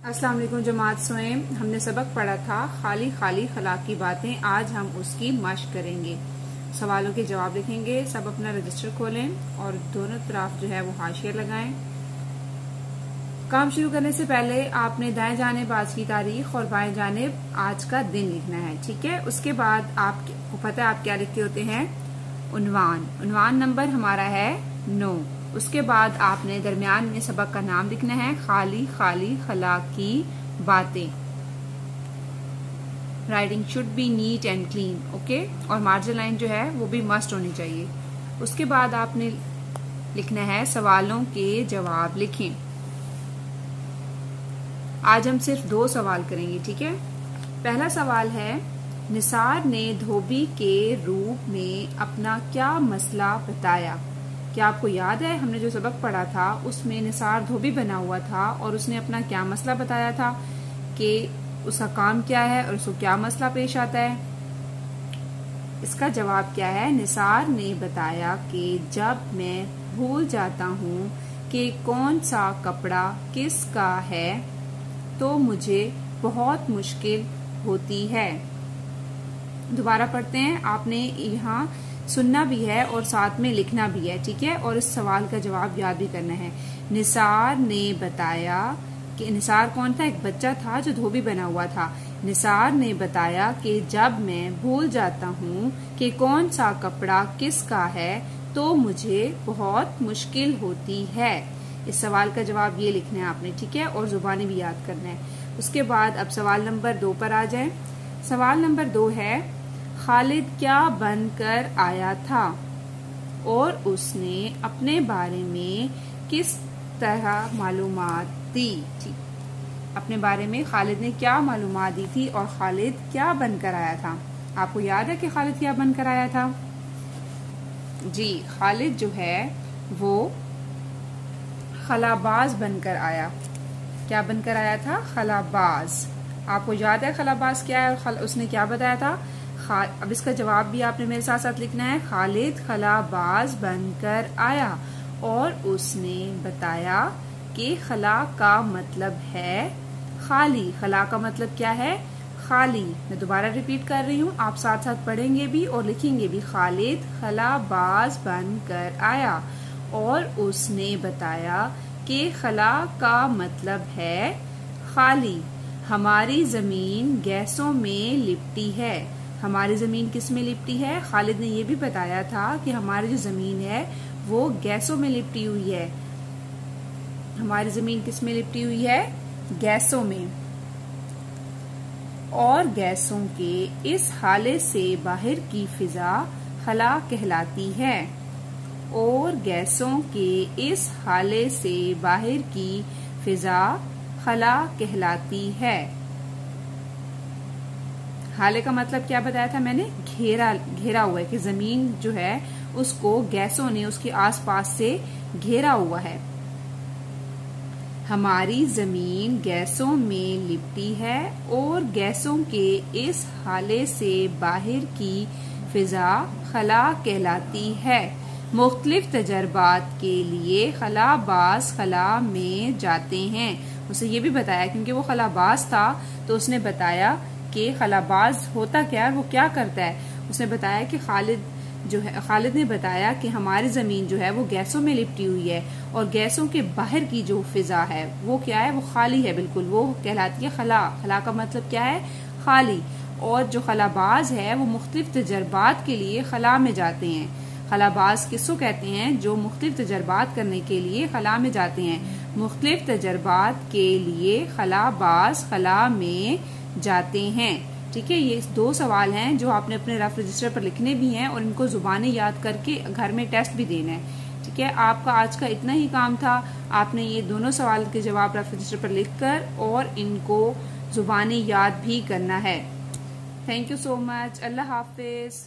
अस्सलाम वालेकुम जमात सोएम। हमने सबक पढ़ा था खाली खाली खला की बातें। आज हम उसकी मश्क करेंगे। सवालों के जवाब लिखेंगे। सब अपना रजिस्टर खोलें और दोनों तरफ जो है वो हाशिया लगाएं। काम शुरू करने से पहले आपने दाएं जानिब आज की तारीख और बाएं जानिब आज का दिन लिखना है, ठीक है। उसके बाद आपको पता है आप क्या लिखते होते हैं, उन्वान नंबर हमारा है 9। उसके बाद आपने दरमियान में सबक का नाम लिखना है, खाली खाली खला की बातें। Writing should be neat and clean, okay. और मार्जिन लाइन जो है वो भी मस्ट होनी चाहिए। उसके बाद आपने लिखना है सवालों के जवाब लिखें। आज हम सिर्फ 2 सवाल करेंगे, ठीक है। पहला सवाल है, निसार ने धोबी के रूप में अपना क्या मसला बताया। क्या आपको याद है हमने जो सबक पढ़ा था उसमें निसार धोबी बना हुआ था और उसने अपना क्या मसला बताया था कि उसका काम क्या है और उसको क्या मसला पेश आता है। इसका जवाब क्या है, निसार ने बताया कि जब मैं भूल जाता हूँ कि कौन सा कपड़ा किसका है तो मुझे बहुत मुश्किल होती है। दोबारा पढ़ते हैं। आपने यहाँ सुनना भी है और साथ में लिखना भी है, ठीक है। और इस सवाल का जवाब याद भी करना है। निसार ने बताया कि निसार कौन था, एक बच्चा था जो धोबी बना हुआ था। निसार ने बताया कि जब मैं भूल जाता हूँ कि कौन सा कपड़ा किसका है तो मुझे बहुत मुश्किल होती है। इस सवाल का जवाब ये लिखना है आपने, ठीक है। और जुबानी भी याद करना है। उसके बाद अब सवाल नंबर 2 पर आ जाए। सवाल नंबर 2 है, खालिद क्या बनकर आया था और उसने अपने बारे में किस तरह मालूमात दी थी। अपने बारे में खालिद ने क्या मालूमात दी थी और खालिद क्या बनकर आया था। आपको याद है कि खालिद क्या बनकर आया था? जी, खालिद जो है वो खलाबाज बनकर आया। क्या बनकर आया था? खलाबाज। आपको याद है खलाबाज क्या है और उसने क्या बताया था? अब इसका जवाब भी आपने मेरे साथ साथ लिखना है। खालिद खलाबाज बनकर आया और उसने बताया कि खला का मतलब है खाली। खला का मतलब क्या है? खाली। मैं दोबारा रिपीट कर रही हूँ, आप साथ साथ पढ़ेंगे भी और लिखेंगे भी। खालिद खलाबाज बनकर आया और उसने बताया कि खला का मतलब है खाली। हमारी जमीन गैसों में लिपटी है। हमारी जमीन किस में लिपटी है? खालिद ने ये भी बताया था कि हमारी जो जमीन है वो गैसों में लिपटी हुई है। हमारी जमीन किस में लिपटी हुई है? गैसों में। और गैसों के इस हाले से बाहर की फिजा खला कहलाती है। और गैसों के इस हाले से बाहर की फिजा खला कहलाती है। हाले का मतलब क्या बताया था मैंने? घेरा हुआ है कि जमीन जो है उसको गैसों ने उसके आसपास से घेरा हुआ है। हमारी जमीन गैसों में लिपटी है और गैसों के इस हाले से बाहर की फिजा खला कहलाती है। मुख्तलिफ तजर्बात के लिए खलाबाज खला में जाते हैं। उसे ये भी बताया, क्योंकि वो खलाबाज था तो उसने बताया कि खलाबाज होता क्या है, वो क्या करता है। उसने बताया कि खालिद ने बताया कि हमारी जमीन जो है वो गैसों में लिपटी हुई है और गैसों के बाहर की जो फिजा है वो क्या है? वो खाली है, बिल्कुल। वो कहलाती है खला। खला का मतलब क्या है? खाली। और जो खलाबाज है वो मुख्तलिफ तजर्बात के लिए खला में जाते हैं। खलाबाज किसको कहते हैं? जो मुख्तलिफ तजर्बात करने के लिए खला में जाते हैं। मुख्तलिफ तजर्बात के लिए खलाबाज खला में जाते हैं, ठीक है। ये 2 सवाल हैं जो आपने अपने रफ रजिस्टर पर लिखने भी हैं और इनको जुबानी याद करके घर में टेस्ट भी देना है, ठीक है। आपका आज का इतना ही काम था। आपने ये दोनों सवाल के जवाब रफ रजिस्टर पर लिखकर और इनको जुबानी याद भी करना है। Thank you so much. Allah Hafiz.